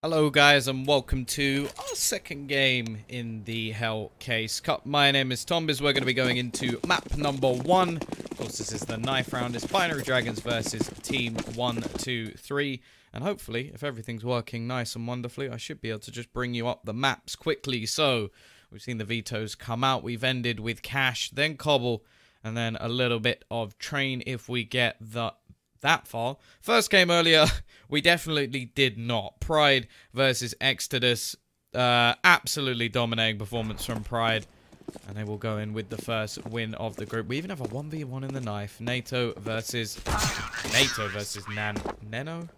Hello guys and welcome to our second game in the Hellcase Cup. My name is Tombiz. We're going to be going into map number 1. Of course, this is the knife round. It's Binary Dragons versus Team123. And hopefully, if everything's working nice and wonderfully, I should be able to just bring you up the maps quickly. So, we've seen the vetoes come out. We've ended with Cash, then Cobble, and then a little bit of Train if we get that far. First game earlier, we definitely did not. Pride versus Exodus. Absolutely dominating performance from Pride. And they will go in with the first win of the group. We even have a 1v1 in the knife. NATO versus Neno?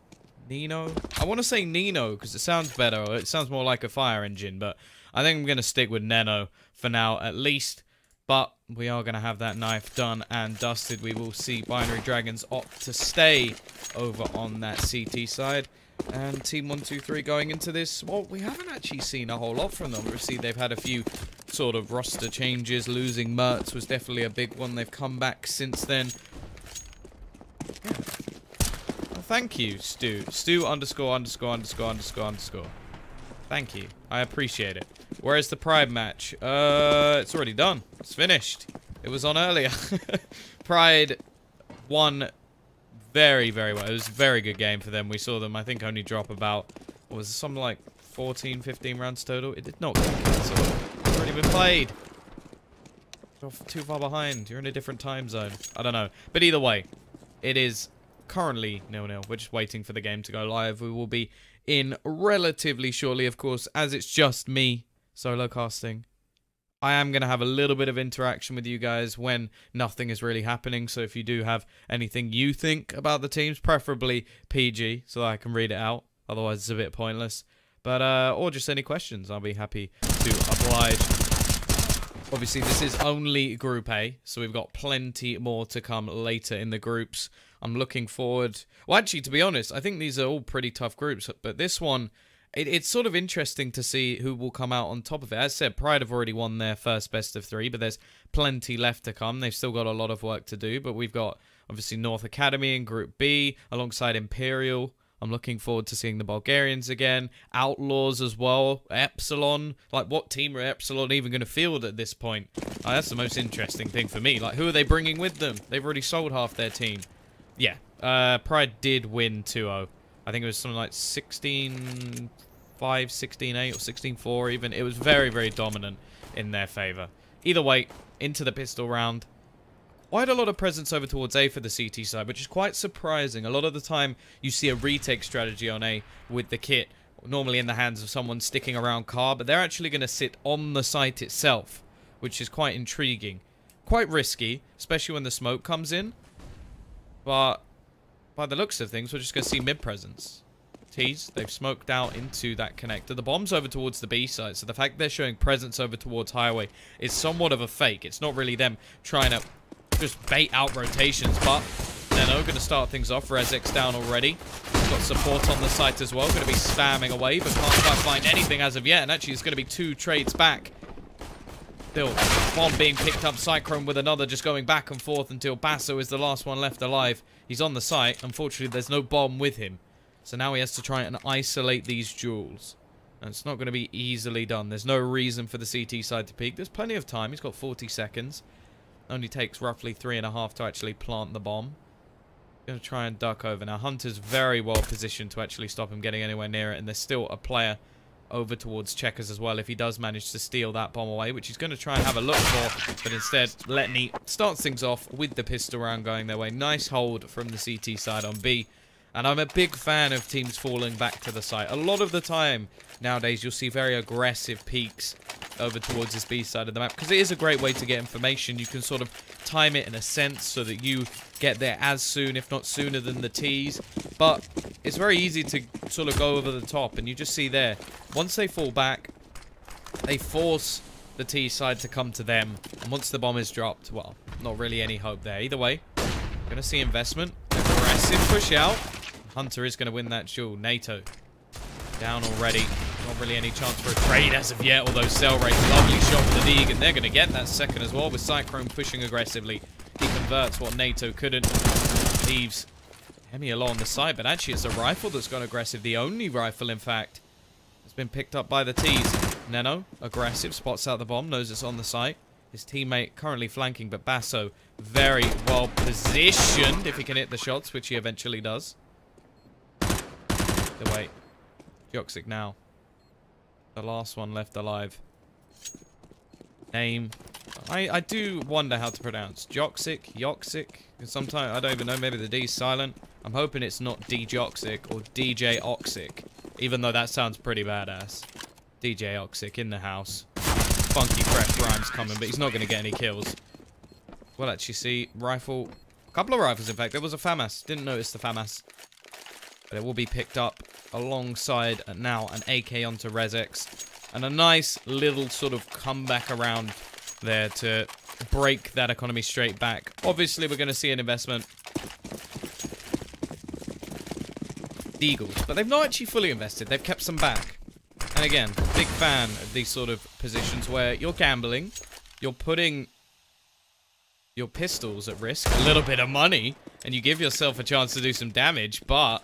Nino? I want to say Nino because it sounds better. It sounds more like a fire engine. But I think I'm going to stick with Neno for now at least. But we are going to have that knife done and dusted. We will see Binary Dragons opt to stay over on that CT side. And Team123 going into this, well, we haven't actually seen a whole lot from them. Obviously, they've had a few sort of roster changes. Losing Mertz was definitely a big one. They've come back since then. Yeah. Well, thank you, Stu. Stu ______. Thank you. I appreciate it. Where's the Pride match? It's already done. It's finished. It was on earlier. Pride won very, very well. It was a very good game for them. We saw them, I think, only drop about, what was it, something like 14, 15 rounds total? It did not get cancelled. It's already been played. You're too far behind. You're in a different time zone. I don't know. But either way, it is currently 0-0. We're just waiting for the game to go live. We will be in relatively shortly, of course, as it's just me solo casting. I am going to have a little bit of interaction with you guys when nothing is really happening. So if you do have anything you think about the teams, preferably PG, so that I can read it out. Otherwise, it's a bit pointless. But, or just any questions, I'll be happy to oblige. Obviously, this is only Group A, so we've got plenty more to come later in the groups. I'm looking forward. Well, actually, to be honest, I think these are all pretty tough groups. But this one, it's sort of interesting to see who will come out on top of it. As I said, Pride have already won their first best of 3, but there's plenty left to come. They've still got a lot of work to do. But we've got, obviously, North Academy in Group B, alongside Imperial. I'm looking forward to seeing the Bulgarians again. Outlaws as well. Epsilon. Like, what team are Epsilon even going to field at this point? That's the most interesting thing for me. Like, who are they bringing with them? They've already sold half their team. Yeah, Pride did win 2-0. I think it was something like 16-5, 16-8, or 16-4 even. It was very, very dominant in their favor. Either way, into the pistol round. Quite a lot of presence over towards A for the CT side, which is quite surprising. A lot of the time, you see a retake strategy on A with the kit, normally in the hands of someone sticking around car, but they're actually going to sit on the site itself, which is quite intriguing. Quite risky, especially when the smoke comes in. But by the looks of things, we're just going to see mid-presence. T's, they've smoked out into that connector. The bomb's over towards the B side, so the fact they're showing presence over towards highway is somewhat of a fake. It's not really them trying to just bait out rotations, but Neno going to start things off. Rezek's down already. Got support on the site as well. Going to be spamming away, but can't quite find anything as of yet. And actually, it's going to be 2 trades back. Still, bomb being picked up. Cyclone with another, just going back and forth until Basso is the last one left alive. He's on the site. Unfortunately, there's no bomb with him. So now he has to try and isolate these duels. And it's not going to be easily done. There's no reason for the CT side to peek. There's plenty of time. He's got 40 seconds. Only takes roughly 3.5 to actually plant the bomb. Going to try and duck over. Now, Hunter's very well positioned to actually stop him getting anywhere near it. And there's still a player over towards Checkers as well if he does manage to steal that bomb away, which he's going to try and have a look for, but instead Letney starts things off with the pistol round going their way. Nice hold from the CT side on B, and I'm a big fan of teams falling back to the site. A lot of the time nowadays you'll see very aggressive peaks over towards this B side of the map because it is a great way to get information. You can sort of time it in a sense so that you get there as soon, if not sooner, than the T's. But it's very easy to sort of go over the top, and you just see there, once they fall back, they force the T side to come to them. And once the bomb is dropped, well, not really any hope there. Either way, going to see investment. Aggressive push out. Hunter is going to win that duel. NATO down already. Not really any chance for a trade as of yet, although Cell Rate, lovely shot with the Deeg, and they're going to get that second as well with Cyclone pushing aggressively. He converts what NATO couldn't. Leaves Hemi along the side, but actually it's a rifle that's gone aggressive. The only rifle, in fact, been picked up by the T's. Neno, aggressive, spots out the bomb, knows it's on the site. His teammate currently flanking, but Basso very well positioned if he can hit the shots, which he eventually does. Wait. Joxic now. The last one left alive. Name. I do wonder how to pronounce. Joxic, Yoxic. Sometimes I don't even know, maybe the D's silent. I'm hoping it's not D-Joxic or DJ Oxic. Even though that sounds pretty badass. DJ Oxic in the house. Funky fresh rhymes coming, but he's not going to get any kills. We'll actually see. Rifle. A couple of rifles, in fact. There was a FAMAS. Didn't notice the FAMAS. But it will be picked up alongside now an AK onto Rezex. And a nice little sort of comeback around there to break that economy straight back. Obviously, we're going to see an investment. The Eagles. But they've not actually fully invested. They've kept some back. And again, big fan of these sort of positions where you're gambling. You're putting your pistols at risk. A little bit of money. And you give yourself a chance to do some damage. But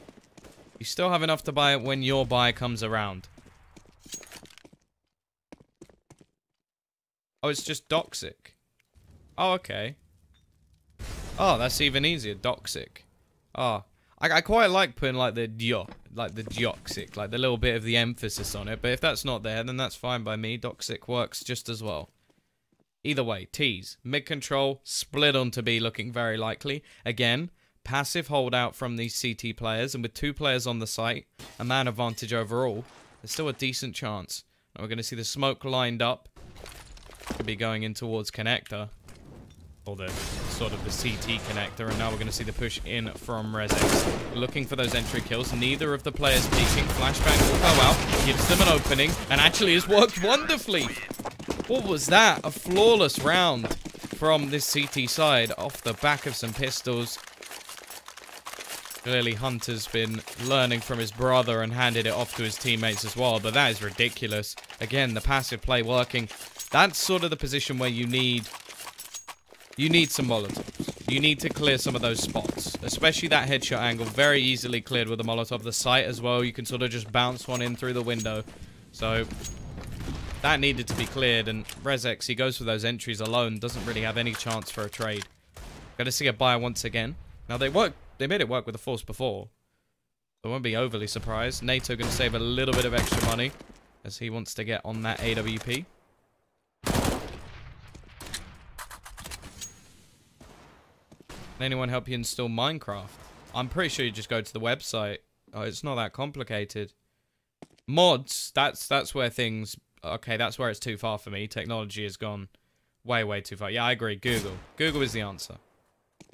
you still have enough to buy it when your buy comes around. Oh, it's just Doxic. Oh, okay. Oh, that's even easier. Doxic. Oh. I quite like putting like the Joxic, like the little bit of the emphasis on it. But if that's not there, then that's fine by me. Doxic works just as well. Either way, T's. Mid-control, split onto B looking very likely. Again, passive holdout from these CT players. And with 2 players on the site, a man advantage overall, there's still a decent chance. Now we're going to see the smoke lined up. Could be going in towards connector. Or the sort of the CT connector. And now we're going to see the push in from Rezex. Looking for those entry kills. Neither of the players peeking. Flashbang will go out. Gives them an opening. And actually has worked wonderfully. What was that? A flawless round from this CT side. Off the back of some pistols. Clearly Hunter's been learning from his brother and handed it off to his teammates as well. But that is ridiculous. Again, the passive play working. That's sort of the position where you need some Molotovs. You need to clear some of those spots. Especially that headshot angle. Very easily cleared with a Molotov. The site as well. You can sort of just bounce one in through the window. So that needed to be cleared. And Rezex, he goes for those entries alone. Doesn't really have any chance for a trade. Going to see a buy once again. Now they made it work with the Force before. I won't be overly surprised. NATO going to save a little bit of extra money. As he wants to get on that AWP. Can anyone help you install Minecraft? I'm pretty sure you just go to the website. Oh, it's not that complicated. Mods, that's where things... Okay, that's where it's too far for me. Technology has gone way, way too far. Yeah, I agree. Google. Google is the answer.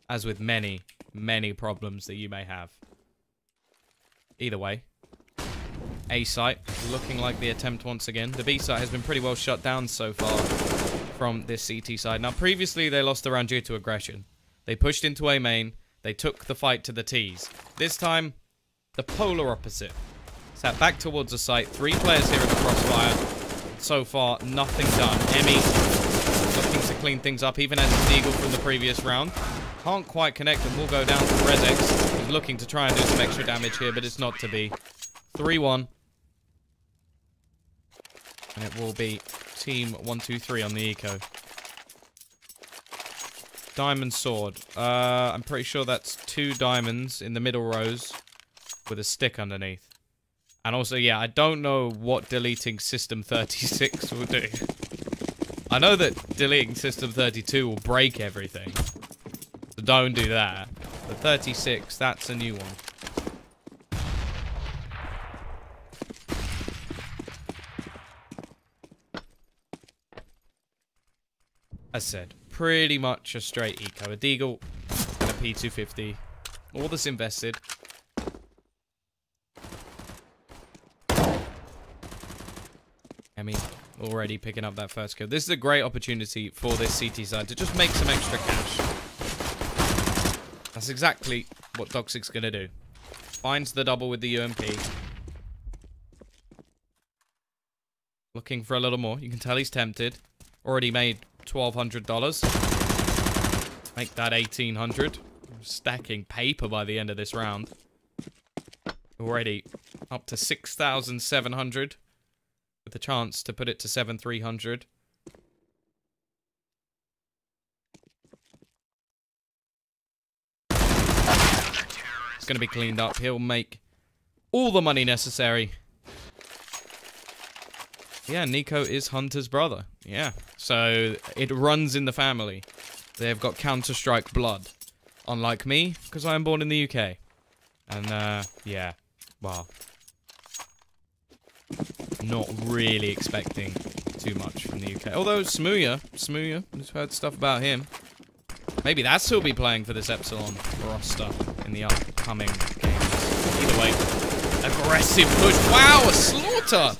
As with many, many problems that you may have. Either way. A site, looking like the attempt once again. The B site has been pretty well shut down so far from this CT side. Now, previously, they lost the round due to aggression. They pushed into A main. They took the fight to the T's. This time, the polar opposite. Sat back towards the site. 3 players here in the crossfire. So far, nothing done. Emmy looking to clean things up, even as a Deagle from the previous round. Can't quite connect and will go down to Rezex. He's looking to try and do some extra damage here, but it's not to be. 3-1. And it will be Team123 on the eco. Diamond sword. I'm pretty sure that's 2 diamonds in the middle rows with a stick underneath. And also, yeah, I don't know what deleting System 36 will do. I know that deleting System 32 will break everything. So don't do that. The 36, that's a new one. As said, pretty much a straight eco. A Deagle and a P250. All this invested. Emmy already picking up that first kill. This is a great opportunity for this CT side to just make some extra cash. That's exactly what Doxic's going to do. Finds the double with the UMP. Looking for a little more. You can tell he's tempted. Already made $1,200. Make that $1,800. Stacking paper by the end of this round. Already up to 6,700. with the chance to put it to 7,300. It's going to be cleaned up. He'll make all the money necessary. Yeah, Nico is Hunter's brother. Yeah, so it runs in the family. They've got Counter-Strike blood. Unlike me, because I am born in the UK. And, yeah, well, not really expecting too much from the UK. Although, Smooya, I've heard stuff about him. Maybe that's who'll be playing for this Epsilon roster in the upcoming games. Either way, aggressive push. Wow, a slaughter!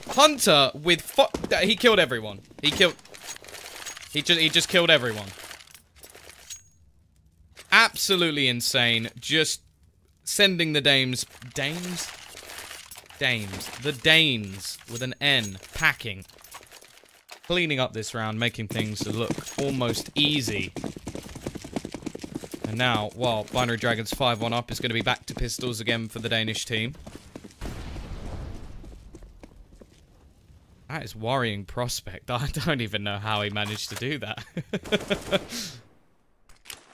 Hunter with he killed everyone. He just killed everyone. Absolutely insane. Just sending the Danes with an N, packing. Cleaning up this round, making things look almost easy. And now, well, Binary Dragons 5-1 up is going to be back to pistols again for the Danish team. That is worrying prospect. I don't even know how he managed to do that.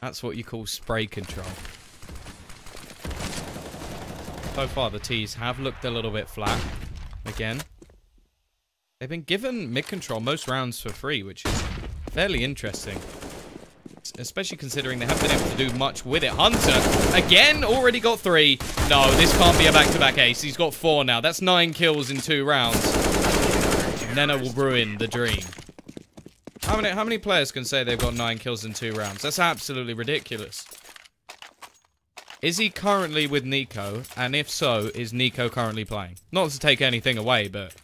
That's what you call spray control. So far, the T's have looked a little bit flat. Again. They've been given mid-control most rounds for free, which is fairly interesting. Especially considering they haven't been able to do much with it. Hunter, again, already got 3. No, this can't be a back-to-back ace. He's got 4 now. That's 9 kills in 2 rounds. Neno will ruin the dream. How many players can say they've got 9 kills in 2 rounds? That's absolutely ridiculous. Is he currently with Nico? And if so, is Nico currently playing? Not to take anything away, but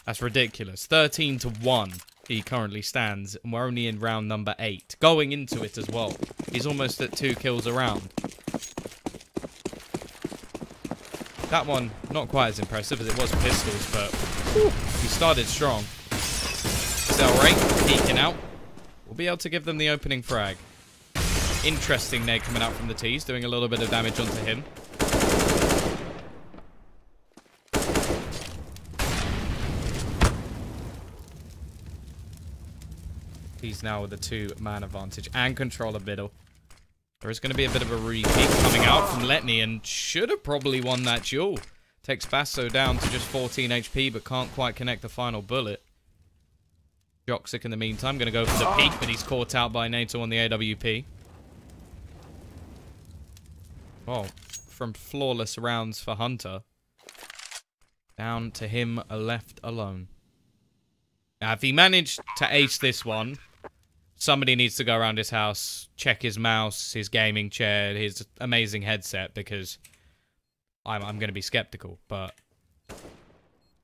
that's ridiculous. 13-1 he currently stands, and we're only in round number 8. Going into it as well. He's almost at 2 kills a round. That one, not quite as impressive as it was pistols, but he started strong. Cell rate, peeking out. We'll be able to give them the opening frag. Interesting nade coming out from the T's, doing a little bit of damage onto him. He's now with a 2-man advantage and control of middle. There is going to be a bit of a repeat coming out from Letney, and should have probably won that duel. Takes Basso down to just 14 HP, but can't quite connect the final bullet. Joxic in the meantime, going to go for the peek, but he's caught out by NATO on the AWP. Oh, from flawless rounds for Hunter. Down to him left alone. Now, if he managed to ace this one, somebody needs to go around his house, check his mouse, his gaming chair, his amazing headset, because I'm going to be skeptical, but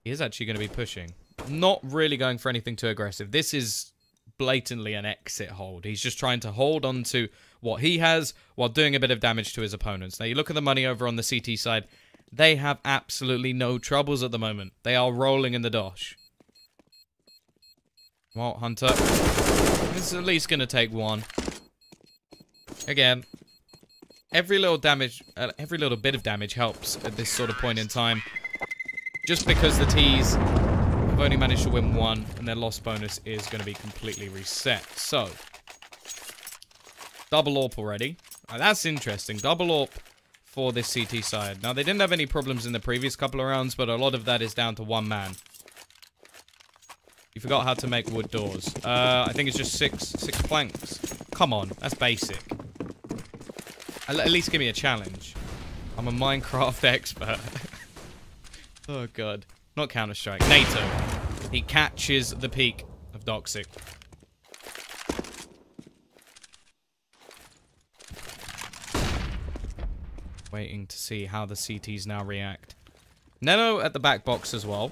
he is actually going to be pushing. Not really going for anything too aggressive. This is blatantly an exit hold. He's just trying to hold on to what he has while doing a bit of damage to his opponents. Now, you look at the money over on the CT side. They have absolutely no troubles at the moment. They are rolling in the dosh. Well, Hunter is at least going to take 1. Again, every little bit of damage helps at this sort of point in time. Just because the T's have only managed to win 1, and their loss bonus is going to be completely reset. So, double AWP already. That's interesting. Double AWP for this CT side. Now, they didn't have any problems in the previous couple of rounds, but a lot of that is down to 1 man. You forgot how to make wood doors. I think it's just six planks. Come on, that's basic. At least give me a challenge. I'm a Minecraft expert. Oh, God. Not Counter-Strike. NATO. He catches the peak of Doxic. Waiting to see how the CTs now react. Neno at the back box as well.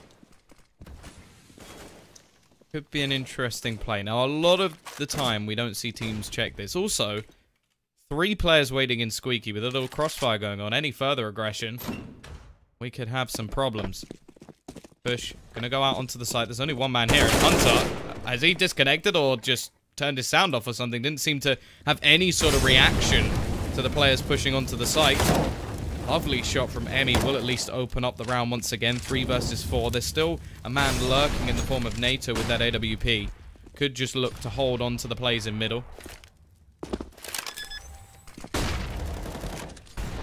Could be an interesting play. Now, a lot of the time, we don't see teams check this. Also, 3 players waiting in Squeaky with a little crossfire going on. Any further aggression, we could have some problems. Push. Gonna go out onto the site. There's only 1 man here. Hunter, has he disconnected or just turned his sound off or something? Didn't seem to have any sort of reaction to the players pushing onto the site. Lovely shot from Emmy will at least open up the round once again. 3 versus 4. There's still a man lurking in the form of NATO with that AWP. Could just look to hold on to the plays in middle.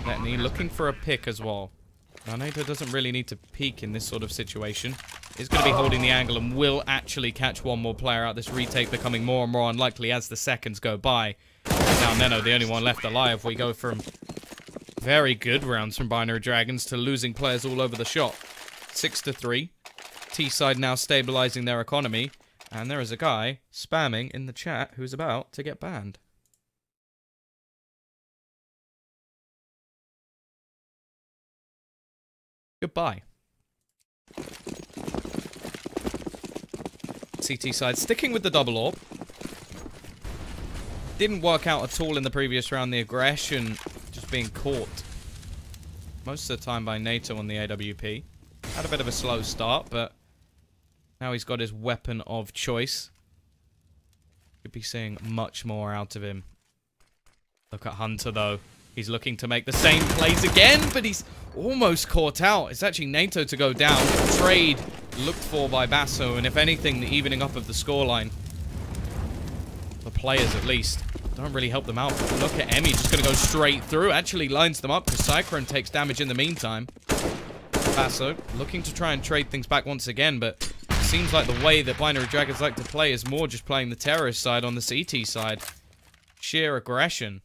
Netney looking for a pick as well. Now, NATO doesn't really need to peek in this sort of situation. He's going to be holding the angle and will actually catch one more player out. This retake becoming more and more unlikely as the seconds go by. And now Neno, the only one left alive. We go from very good rounds from Binary Dragons to losing players all over the shop. 6-3. T-side now stabilizing their economy. And there is a guy spamming in the chat who's about to get banned. Goodbye. CT side sticking with the double AWP. Didn't work out at all in the previous round. The aggression just being caught most of the time by NATO on the AWP. Had a bit of a slow start, but now he's got his weapon of choice. Could be seeing much more out of him. Look at Hunter, though. He's looking to make the same plays again, but he's almost caught out. It's actually NATO to go down. Trade looked for by Basso, and if anything, the evening up of the scoreline. The players, at least, don't really help them out. But look at Emmy, just going to go straight through. Actually lines them up because Cyclone takes damage in the meantime. Basso looking to try and trade things back once again, but it seems like the way that Binary Dragons like to play is more just playing the terrorist side on the CT side. Sheer aggression.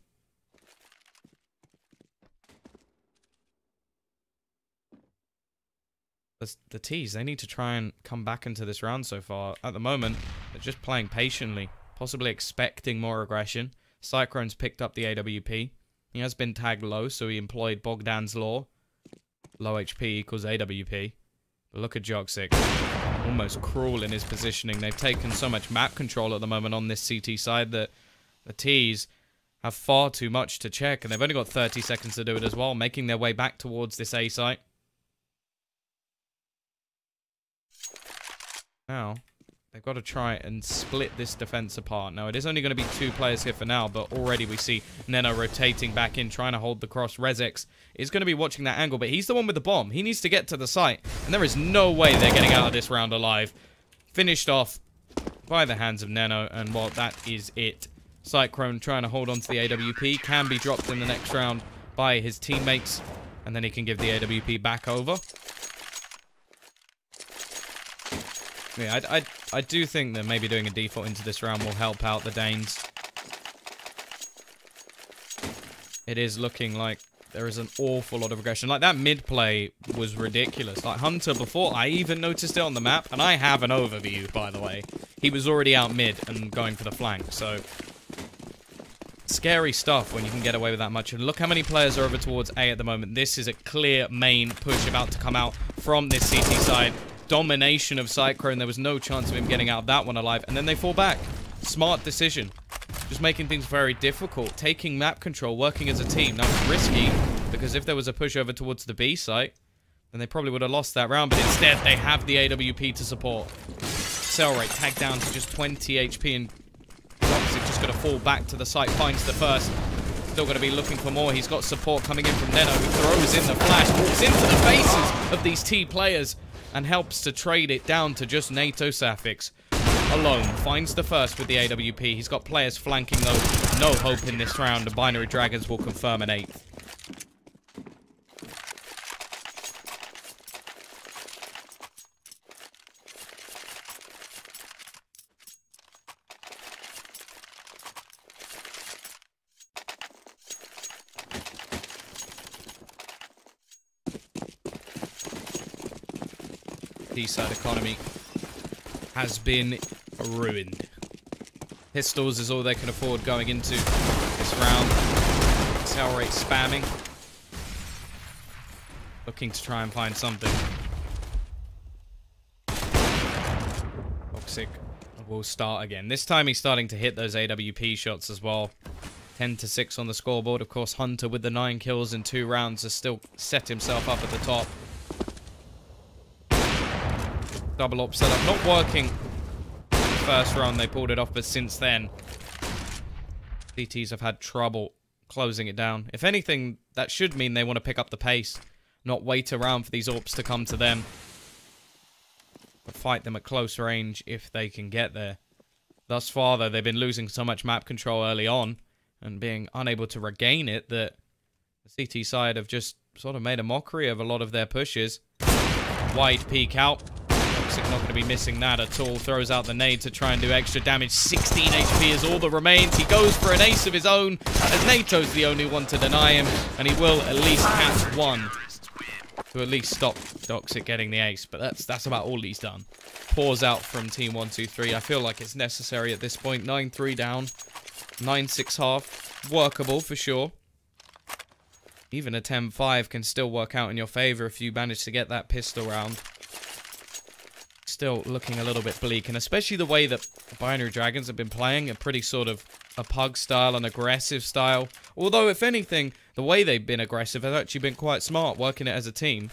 The T's, they need to try and come back into this round so far. At the moment, they're just playing patiently, possibly expecting more aggression. Cyclone's picked up the AWP. He has been tagged low, so he employed Bogdan's law. Low HP equals AWP. But look at Joxic. Almost cruel in his positioning. They've taken so much map control at the moment on this CT side that the T's have far too much to check, and they've only got 30 seconds to do it as well, making their way back towards this A site. Now, they've got to try and split this defense apart. Now, it is only going to be 2 players here for now, but already we see Neno rotating back in, trying to hold the cross. Rezex is going to be watching that angle, but he's the one with the bomb. He needs to get to the site, and there is no way they're getting out of this round alive. Finished off by the hands of Neno, and well, that is it. Cyclone trying to hold on to the AWP, can be dropped in the next round by his teammates, and then he can give the AWP back over. Yeah, I do think that maybe doing a default into this round will help out the Danes. It is looking like there is an awful lot of aggression. Like, that mid play was ridiculous. Like, Hunter, before I even noticed it on the map, and I have an overview, by the way, he was already out mid and going for the flank, so scary stuff when you can get away with that much. And look how many players are over towards A at the moment. This is a clear main push about to come out from this CT side. Domination of Cyclone. There was no chance of him getting out of that one alive. And then they fall back. Smart decision. Just making things very difficult. Taking map control, working as a team. Now, it's risky, because if there was a push over towards the B site, then they probably would have lost that round. But instead, they have the AWP to support. Cell rate tagged down to just 20 HP, and Toxic just going to fall back to the site. Finds the first. Still going to be looking for more. He's got support coming in from Neno, who throws in the flash. Walks into the faces of these T players, and helps to trade it down to just NATO Safix. Alone, finds the first with the AWP. He's got players flanking though. No hope in this round. The Binary Dragons will confirm an 8th. T-side economy has been ruined. Pistols is all they can afford going into this round. Cell rate spamming. Looking to try and find something. Toxic will start again. This time he's starting to hit those AWP shots as well. 10-6 on the scoreboard. Of course, Hunter with the 9 kills in 2 rounds has still set himself up at the top. Double op setup not working. First round they pulled it off, but since then CTs have had trouble closing it down. If anything, that should mean they want to pick up the pace, not wait around for these AWPs to come to them, but fight them at close range if they can get there. Thus far, though, they've been losing so much map control early on and being unable to regain it that the CT side have just sort of made a mockery of a lot of their pushes. Wide peek out. Toxic not going to be missing that at all. Throws out the nade to try and do extra damage. 16 HP is all that remains. He goes for an ace of his own, as NATO's the only one to deny him, and he will at least catch one to at least stop Toxic getting the ace. But that's about all he's done. Pause out from Team123. I feel like it's necessary at this point. 9-3 down. 9-6 half. Workable for sure. Even a 10-5 can still work out in your favor if you manage to get that pistol round. Still looking a little bit bleak, and especially the way that Binary Dragons have been playing, a pretty sort of a pug style, an aggressive style. Although, if anything, the way they've been aggressive has actually been quite smart, working it as a team.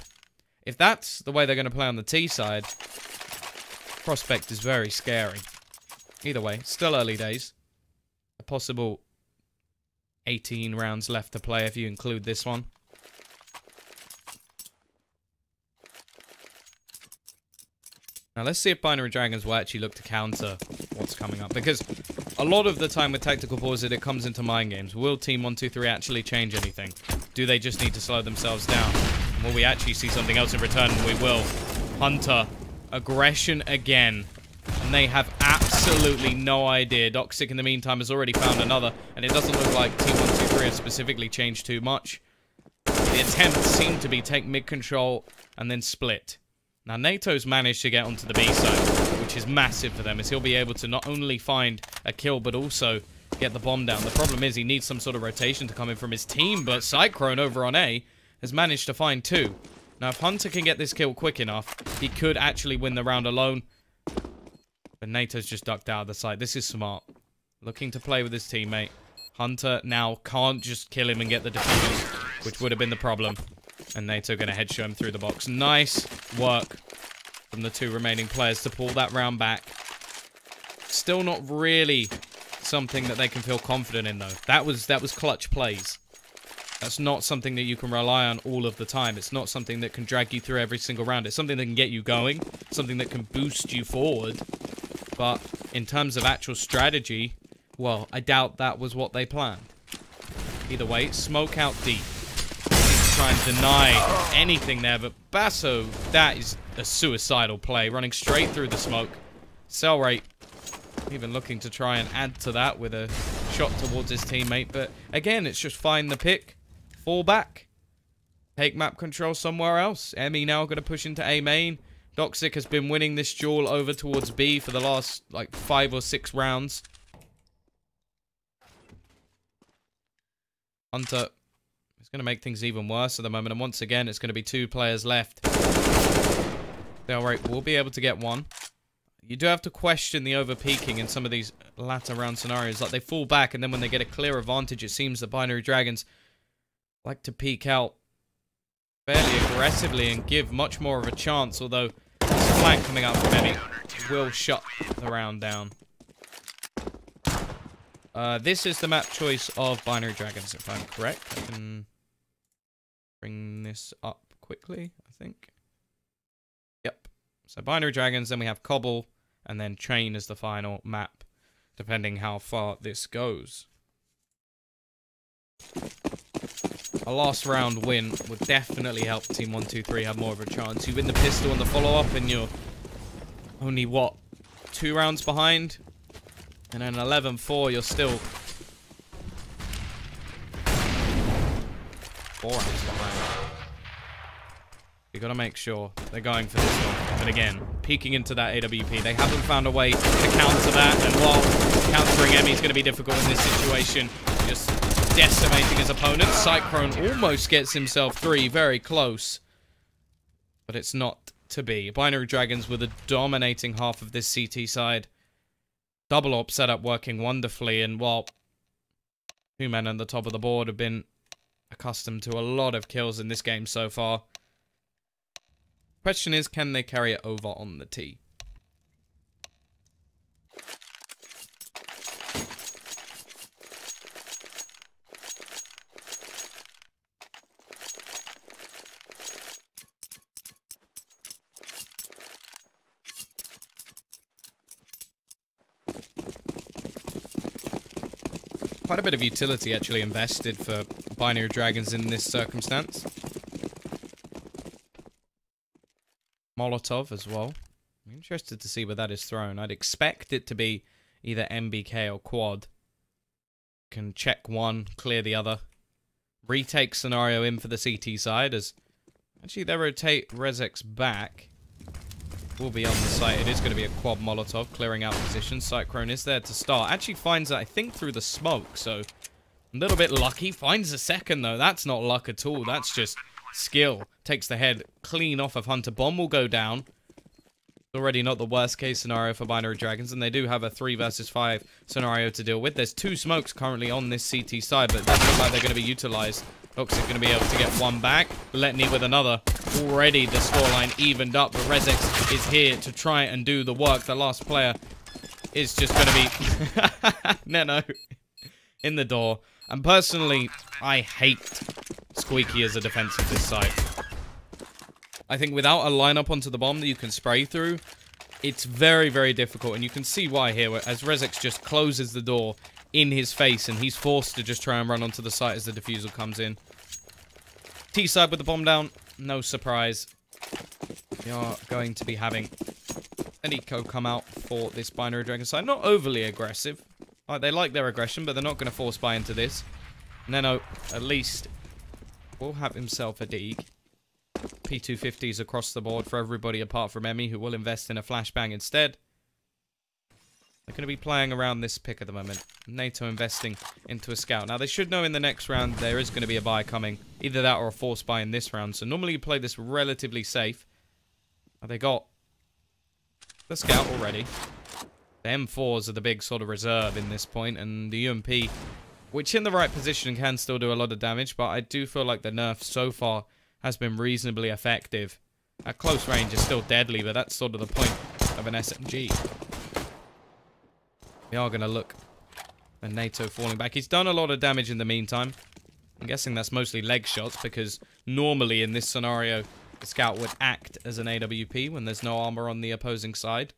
If that's the way they're going to play on the T side, prospect is very scary. Either way, still early days. A possible 18 rounds left to play if you include this one. Now let's see if Binary Dragons will actually look to counter what's coming up. Because a lot of the time with Tactical Pause, it comes into mind games. Will Team123 actually change anything? Do they just need to slow themselves down? And will we actually see something else in return? We will. Hunter. Aggression again. And they have absolutely no idea. Toxic in the meantime has already found another. And it doesn't look like Team123 has specifically changed too much. The attempts seem to be take mid control and then split. Now, NATO's managed to get onto the B side, which is massive for them, as he'll be able to not only find a kill, but also get the bomb down. The problem is he needs some sort of rotation to come in from his team, but Cyclone over on A has managed to find two. Now, if Hunter can get this kill quick enough, he could actually win the round alone. But NATO's just ducked out of the site. This is smart. Looking to play with his teammate. Hunter now can't just kill him and get the defuse, which would have been the problem. And NATO going to headshot him through the box. Nice work from the two remaining players to pull that round back. Still not really something that they can feel confident in, though. That was clutch plays. That's not something that you can rely on all of the time. It's not something that can drag you through every single round. It's something that can get you going. Something that can boost you forward. But in terms of actual strategy, well, I doubt that was what they planned. Either way, smoke out deep. Try and deny anything there, but Basso, that is a suicidal play, running straight through the smoke. Cell rate, even looking to try and add to that with a shot towards his teammate, but again, it's just find the pick, fall back, take map control somewhere else. Emmy now going to push into A main. Toxic has been winning this duel over towards B for the last, like, 5 or 6 rounds. Hunter is going to make things even worse at the moment, and once again, it's going to be 2 players left. Alright, we'll be able to get one. You do have to question the over-peaking in some of these latter round scenarios. Like, they fall back, and then when they get a clear advantage, it seems that Binary Dragons like to peek out fairly aggressively and give much more of a chance, although this flank coming out from Emmy will shut the round down. This is the map choice of Binary Dragons, if I'm correct. I can bring this up quickly, I think. Yep. So Binary Dragons, then we have Cobble, and then Chain is the final map, depending how far this goes. A last round win would definitely help Team123 have more of a chance. You win the pistol and the follow-up, and you're only, what, 2 rounds behind? And then 11-4, you're still 4 rounds behind. You gotta make sure they're going for this one. But again, peeking into that AWP, they haven't found a way to counter that. And while countering Emmy's gonna be difficult in this situation, just decimating his opponent. Cyclone almost gets himself 3, very close. But it's not to be. Binary Dragons were the dominating half of this CT side. Double op setup working wonderfully, and while 2 men on the top of the board have been accustomed to a lot of kills in this game so far. Question is, can they carry it over on the T? quite a bit of utility actually invested for Binary Dragons in this circumstance. Molotov as well. I'm interested to see where that is thrown. I'd expect it to be either MBK or quad. Can check one, clear the other. Retake scenario in for the CT side as actually they rotate Rezex back. Will be on the site. It is going to be a quad Molotov clearing out position. Cyclone is there to start. Actually finds it, I think, through the smoke. So a little bit lucky. Finds a second though. That's not luck at all. That's just skill. Takes the head clean off of Hunter. Bomb will go down. Already not the worst case scenario for Binary Dragons, and they do have a 3 versus 5 scenario to deal with. There's 2 smokes currently on this CT side, but it doesn't look like they're going to be utilized. Hooks are going to be able to get one back. Letney with another. Already the scoreline evened up, but Rezex is here to try and do the work. The last player is just going to be Neno in the door. And personally, I hate Squeaky as a defense of this side. I think without a lineup onto the bomb that you can spray through, it's very, very difficult. And you can see why here, as Rezex just closes the door in his face, and he's forced to just try and run onto the site as the defusal comes in. T-side with the bomb down, no surprise. We are going to be having an eco come out for this Binary Dragon side. Not overly aggressive. They like their aggression, but they're not going to force buy into this. Neno, at least, will have himself a dig. P250s across the board for everybody apart from Emmy, who will invest in a flashbang instead. They're going to be playing around this pick at the moment. NATO investing into a scout. Now, they should know in the next round there is going to be a buy coming. Either that or a force buy in this round. So normally you play this relatively safe. They got the scout already. The M4s are the big sort of reserve in this point. And the UMP, which in the right position can still do a lot of damage. But I do feel like the nerf so far has been reasonably effective. At close range is still deadly, but that's sort of the point of an SMG. We are going to look at NATO falling back. He's done a lot of damage in the meantime. I'm guessing that's mostly leg shots, because normally in this scenario, the scout would act as an AWP when there's no armor on the opposing side.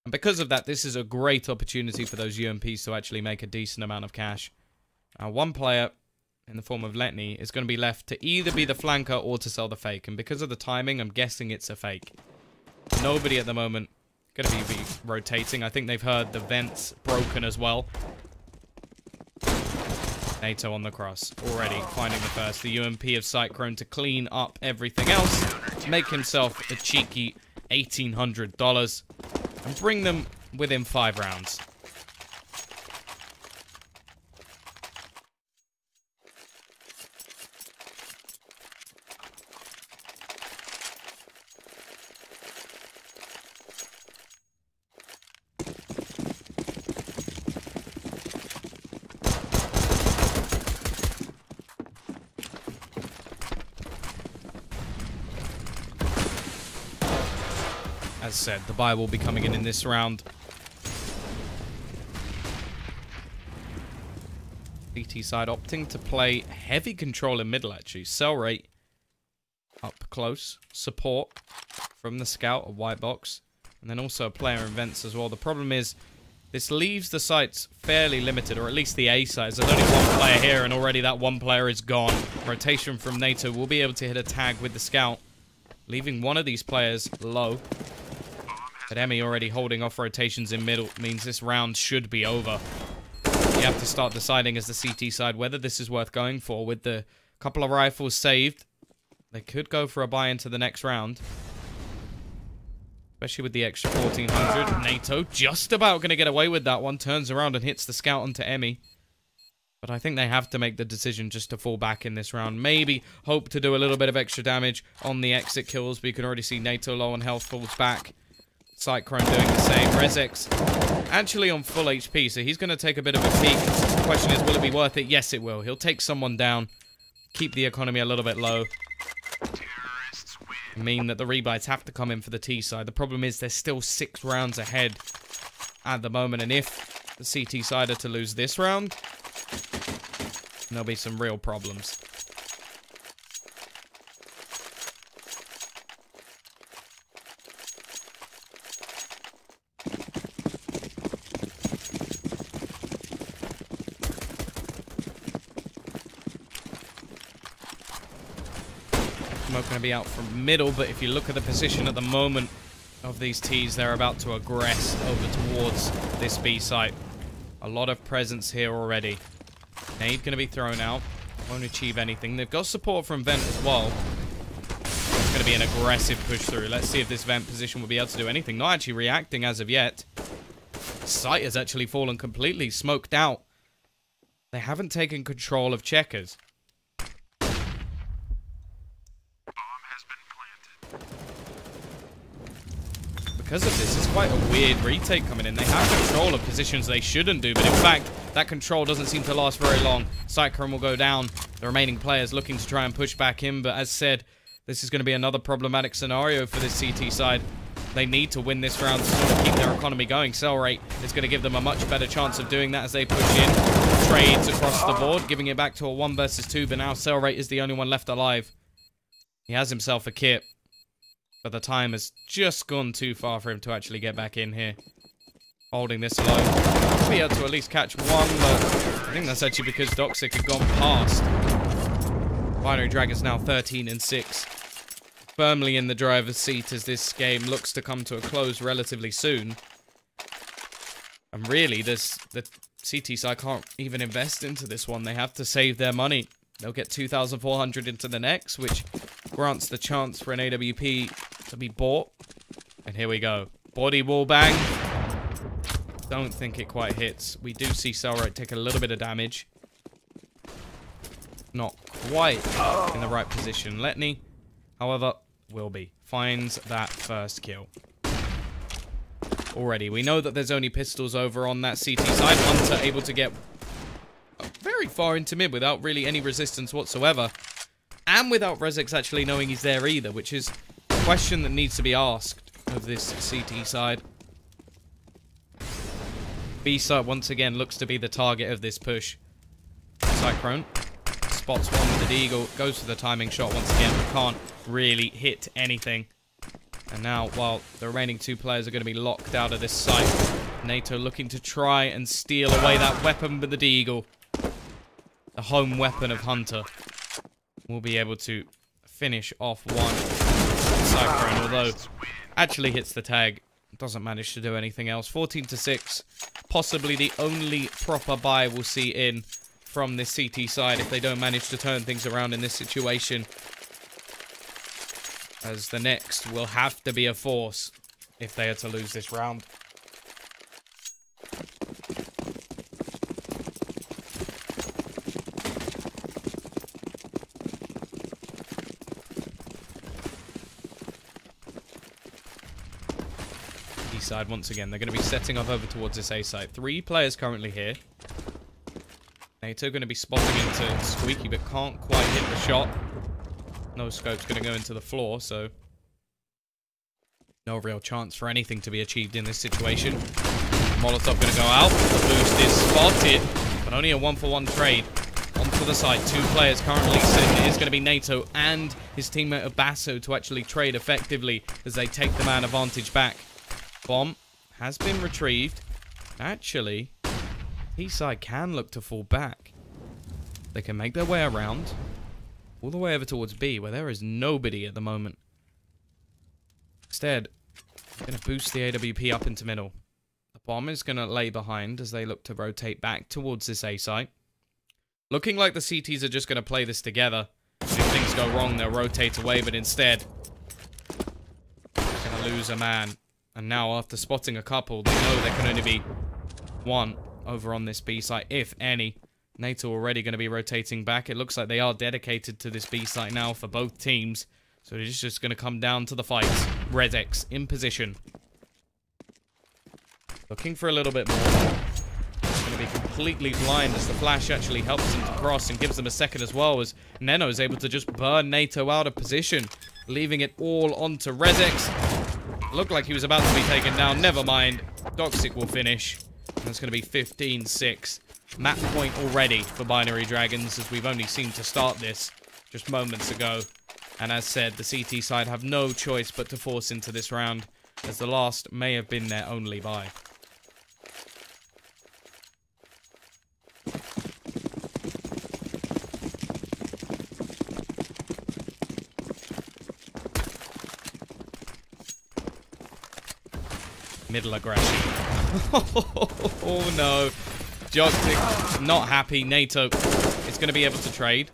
And because of that, this is a great opportunity for those UMPs to actually make a decent amount of cash. One player, in the form of Letney, is going to be left to either be the flanker or to sell the fake. And because of the timing, I'm guessing it's a fake. Nobody at the moment going to be rotating. I think they've heard the vents broken as well. NATO on the cross. Already finding the first. The UMP of Cyclone to clean up everything else. To make himself a cheeky $1,800. And bring them within 5 rounds. As said, the buy will be coming in this round. BT side opting to play heavy control in middle, actually. Cell rate up close. Support from the scout, a white box. And then also a player in vents as well. The problem is, this leaves the sites fairly limited, or at least the A sites. There's only one player here, and already that one player is gone. Rotation from NATO will be able to hit a tag with the scout, leaving one of these players low. But Emmy already holding off rotations in middle means this round should be over. You have to start deciding as the CT side whether this is worth going for. With the couple of rifles saved, they could go for a buy into the next round. Especially with the extra 1,400. NATO just about going to get away with that one. Turns around and hits the scout onto Emmy. But I think they have to make the decision just to fall back in this round. Maybe hope to do a little bit of extra damage on the exit kills. But you can already see NATO low on health falls back. Cyclone doing the same. Rezex actually on full HP, so he's going to take a bit of a peek. The question is, will it be worth it? Yes, it will. He'll take someone down, keep the economy a little bit low. Mean that the rebites have to come in for the T side. The problem is there's still 6 rounds ahead at the moment, and if the CT side are to lose this round, there'll be some real problems. smoke going to be out from middle, but if you look at the position at the moment of these T's, they're about to aggress over towards this B site. A lot of presence here already. Nade going to be thrown out. Won't achieve anything. They've got support from Vent as well. It's going to be an aggressive push through. Let's see if this Vent position will be able to do anything. Not actually reacting as of yet. Site has actually fallen completely. Smoked out. They haven't taken control of checkers. Because of this, it's quite a weird retake coming in. They have control of positions they shouldn't do, but in fact, that control doesn't seem to last very long. Cyclone will go down. The remaining players looking to try and push back in, but as said, this is going to be another problematic scenario for this CT side. They need to win this round to sort of keep their economy going. Cell rate is going to give them a much better chance of doing that as they push in. Trades across the board, giving it back to a 1 versus 2, but now Cell rate is the only one left alive. He has himself a kit. But the time has just gone too far for him to actually get back in here. Holding this low. He'll be able to at least catch one, but I think that's actually because Doxic had gone past. Binary Dragon's now 13-6. Firmly in the driver's seat as this game looks to come to a close relatively soon. And really, the CT side can't even invest into this one. They have to save their money. They'll get 2,400 into the next, which grants the chance for an AWP to be bought. And here we go. Body wall bang. Don't think it quite hits. We do see Cellrite take a little bit of damage. Not quite in the right position. Letney, however, will be. Finds that first kill. Already, we know that there's only pistols over on that CT side. Hunter able to get very far into mid without really any resistance whatsoever. And without Rezex actually knowing he's there either, which is a question that needs to be asked of this CT side. B side once again looks to be the target of this push. Cyclone spots one with the Deagle, goes for the timing shot once again, but can't really hit anything. And now, while the remaining 2 players are going to be locked out of this site, NATO looking to try and steal away that weapon with the Deagle. The home weapon of Hunter will be able to finish off one Cyclone, although actually hits the tag. Doesn't manage to do anything else. 14-6. Possibly the only proper buy we'll see in from this CT side if they don't manage to turn things around in this situation. As the next will have to be a force if they are to lose this round. Side once again. They're going to be setting up over towards this A side. 3 players currently here. NATO going to be spotting into Squeaky, but can't quite hit the shot. No scope's going to go into the floor, so no real chance for anything to be achieved in this situation. Molotov going to go out. The boost is spotted, but only a 1-for-1 trade. Onto the side. 2 players currently sitting. It is going to be NATO and his teammate Abasso to actually trade effectively as they take the man advantage back. Bomb has been retrieved. Actually, T-side can look to fall back. They can make their way around all the way over towards B, where there is nobody at the moment. Instead, they're going to boost the AWP up into middle. The bomb is going to lay behind as they look to rotate back towards this A site. Looking like the CTs are just going to play this together. If things go wrong, they'll rotate away, but instead, they're going to lose a man. And now, after spotting a couple, they know there can only be one over on this B site, if any. NATO already going to be rotating back. It looks like they are dedicated to this B site now for both teams. So it is just going to come down to the fights. Rezex in position. Looking for a little bit more. It's going to be completely blind as the flash actually helps them to cross and gives them a second as well, as Neno is able to just burn NATO out of position, leaving it all onto Rezex. Looked like he was about to be taken down. Never mind. Doxic will finish. And it's going to be 15-6. Map point already for Binary Dragons, as we've only seen to start this just moments ago. And as said, the CT side have no choice but to force into this round, as the last may have been their only buy. Middle aggression. Oh, no. Joxic not happy. NATO is going to be able to trade.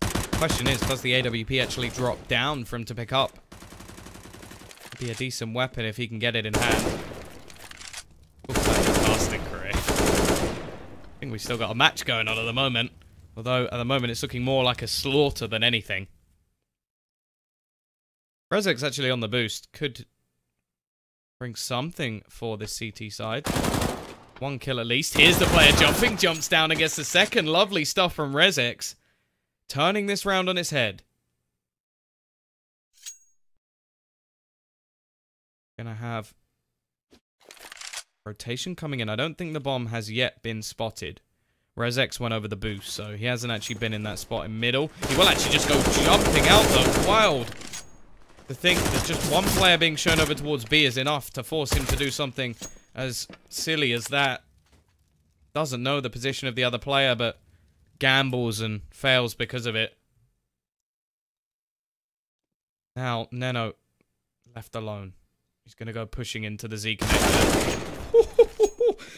Question is, does the AWP actually drop down for him to pick up? Could be a decent weapon if he can get it in hand. Looks like a casting career. I think we've still got a match going on at the moment. Although, at the moment, it's looking more like a slaughter than anything. Rezek's actually on the boost. Could bring something for this CT side. One kill at least. Here's the player jumping. Jumps down and gets the second. Lovely stuff from Rezek. Turning this round on its head. Gonna have rotation coming in. I don't think the bomb has yet been spotted. Rezek went over the boost, so he hasn't actually been in that spot in middle. He will actually just go jumping out, though. Wild. To think that just one player being shown over towards B is enough to force him to do something as silly as that. Doesn't know the position of the other player, but gambles and fails because of it. Now, Neno left alone. He's going to go pushing into the Z connector.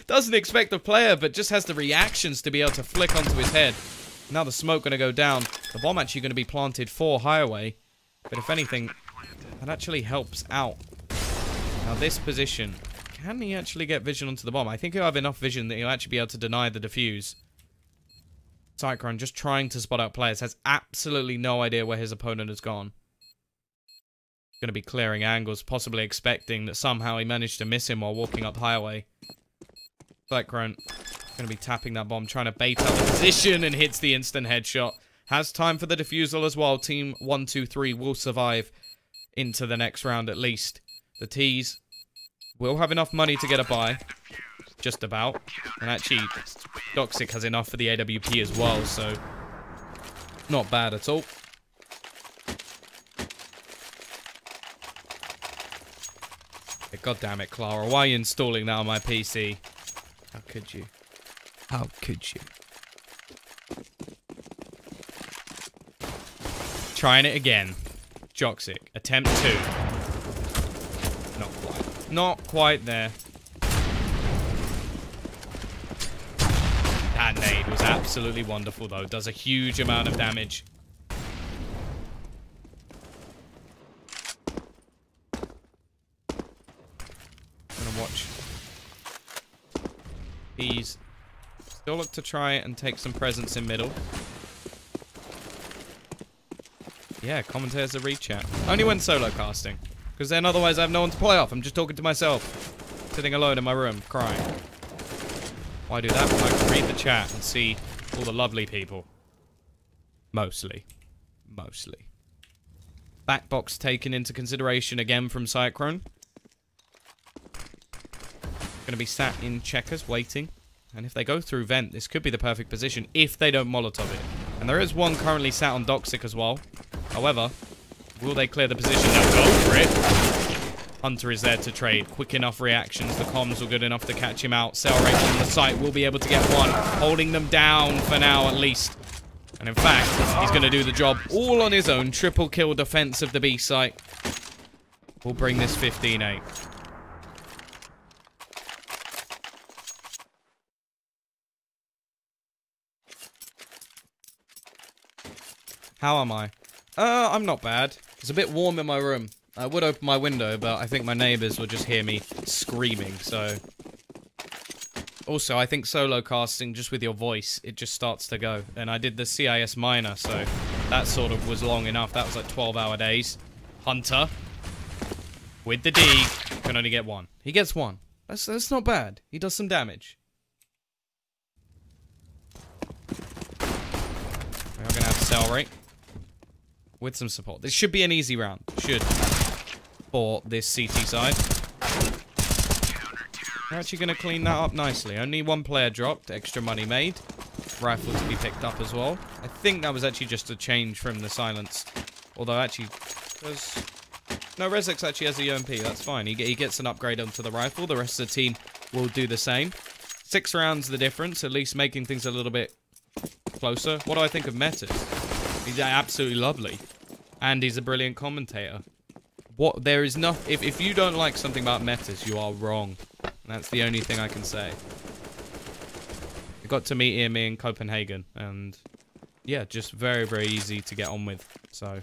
Doesn't expect the player, but just has the reactions to be able to flick onto his head. Now the smoke going to go down. The bomb actually going to be planted for Highway. But if anything, that actually helps out. Now this position, can he actually get vision onto the bomb? I think he'll have enough vision that he'll actually be able to deny the defuse. Cyclone just trying to spot out players. Has absolutely no idea where his opponent has gone. Going to be clearing angles, possibly expecting that somehow he managed to miss him while walking up Highway. Cyclone going to be tapping that bomb, trying to bait out the position, and hits the instant headshot. Has time for the defusal as well. Team 123 will survive into the next round at least. The T's will have enough money to get a buy. Just about. And actually, Joxic has enough for the AWP as well, so not bad at all. God damn it, Clara. Why are you installing that on my PC? How could you? How could you? Trying it again. Joxic. Attempt 2. Not quite. Not quite there. That nade was absolutely wonderful, though. Does a huge amount of damage. Watch. He's still look to try and take some presence in middle. Yeah, commentators a rechat. Only when solo casting. Because then otherwise I have no one to play off. I'm just talking to myself. Sitting alone in my room, crying. Why do that when I can read the chat and see all the lovely people? Mostly. Mostly. Backbox taken into consideration again from Cyclone. Going to be sat in checkers waiting, and if they go through vent, this could be the perfect position if they don't Molotov it. And there is one currently sat on Joxic as well. However, will they clear the position? They'll go for it. Hunter is there to trade. Quick enough reactions. The comms were good enough to catch him out. Cell rate on the site will be able to get one, holding them down for now at least. And in fact, he's going to do the job all on his own. Triple kill defense of the B site. We'll bring this 15-8. How am I? I'm not bad. It's a bit warm in my room. I would open my window, but I think my neighbors will just hear me screaming, so... Also, I think solo casting, just with your voice, it just starts to go. And I did the CIS minor, so that sort of was long enough. That was like 12-hour days. Hunter. With the D. Can only get one. He gets one. That's not bad. He does some damage. We are going to have cell rate. With some support. This should be an easy round. Should. For this CT side. They're actually going to clean that up nicely. Only one player dropped. Extra money made. Rifle to be picked up as well. I think that was actually just a change from the silence. Although actually... No, Rezek actually has a UMP. That's fine. He gets an upgrade onto the rifle. The rest of the team will do the same. 6 rounds the difference. At least making things a little bit closer. What do I think of Metas? He's absolutely lovely. And he's a brilliant commentator. What there is nothing. If you don't like something about metas, you are wrong. That's the only thing I can say. I got to meet him in Copenhagen, and yeah, just very, very easy to get on with. So,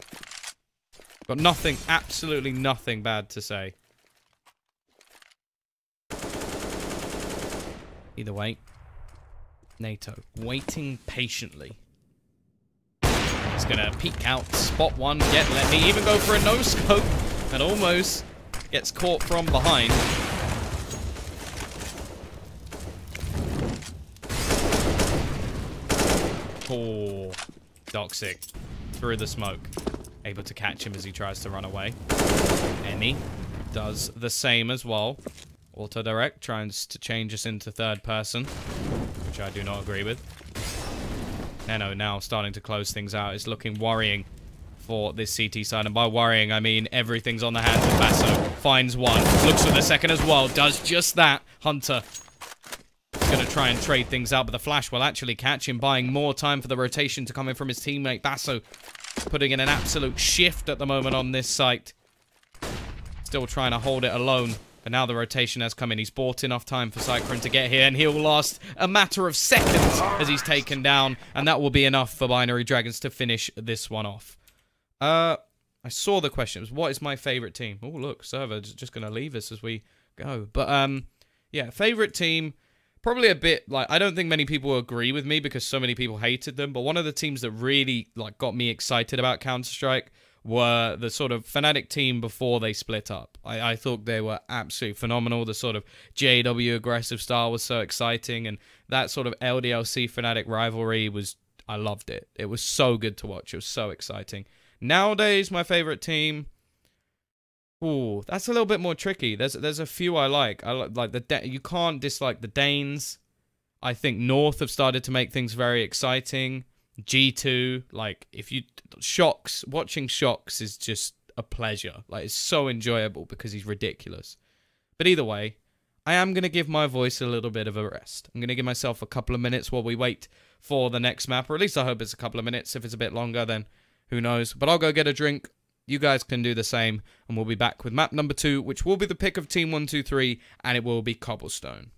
got nothing, absolutely nothing bad to say. Either way, NATO waiting patiently. He's gonna peek out, spot one, let me even go for a no-scope, and almost gets caught from behind. Oh, Toxic through the smoke. Able to catch him as he tries to run away. Emmy does the same as well. Auto-direct tries to change us into third person, which I do not agree with. Nano now starting to close things out. It's looking worrying for this CT side. And by worrying, I mean everything's on the hands of Basso. Finds one. Looks for the second as well. Does just that. Hunter going to try and trade things out, but the flash will actually catch him, buying more time for the rotation to come in from his teammate. Basso putting in an absolute shift at the moment on this site. Still trying to hold it alone. But now the rotation has come in. He's bought enough time for Cyclone to get here, and he'll last a matter of seconds as he's taken down. And that will be enough for Binary Dragons to finish this one off. I saw the question. It was, what is my favorite team? Oh, look, server just going to leave us as we go. But, yeah, favorite team. Probably a bit, like, I don't think many people agree with me because so many people hated them. But one of the teams that really, like, got me excited about Counter-Strike were the sort of Fnatic team before they split up. I thought they were absolutely phenomenal. The sort of JW aggressive style was so exciting, and that sort of LDLC Fnatic rivalry was, I loved it. It was so good to watch. It was so exciting. Nowadays, my favorite team, ooh, that's a little bit more tricky. There's a few I like. I like you can't dislike the Danes. I think North have started to make things very exciting. G2, like, if you... Shox, watching Shox is just a pleasure. Like, it's so enjoyable because he's ridiculous. But either way, I am going to give my voice a little bit of a rest. I'm going to give myself a couple of minutes while we wait for the next map. Or at least I hope it's a couple of minutes. If it's a bit longer, then who knows. But I'll go get a drink. You guys can do the same. And we'll be back with map number 2, which will be the pick of Team 123. And it will be Cobblestone.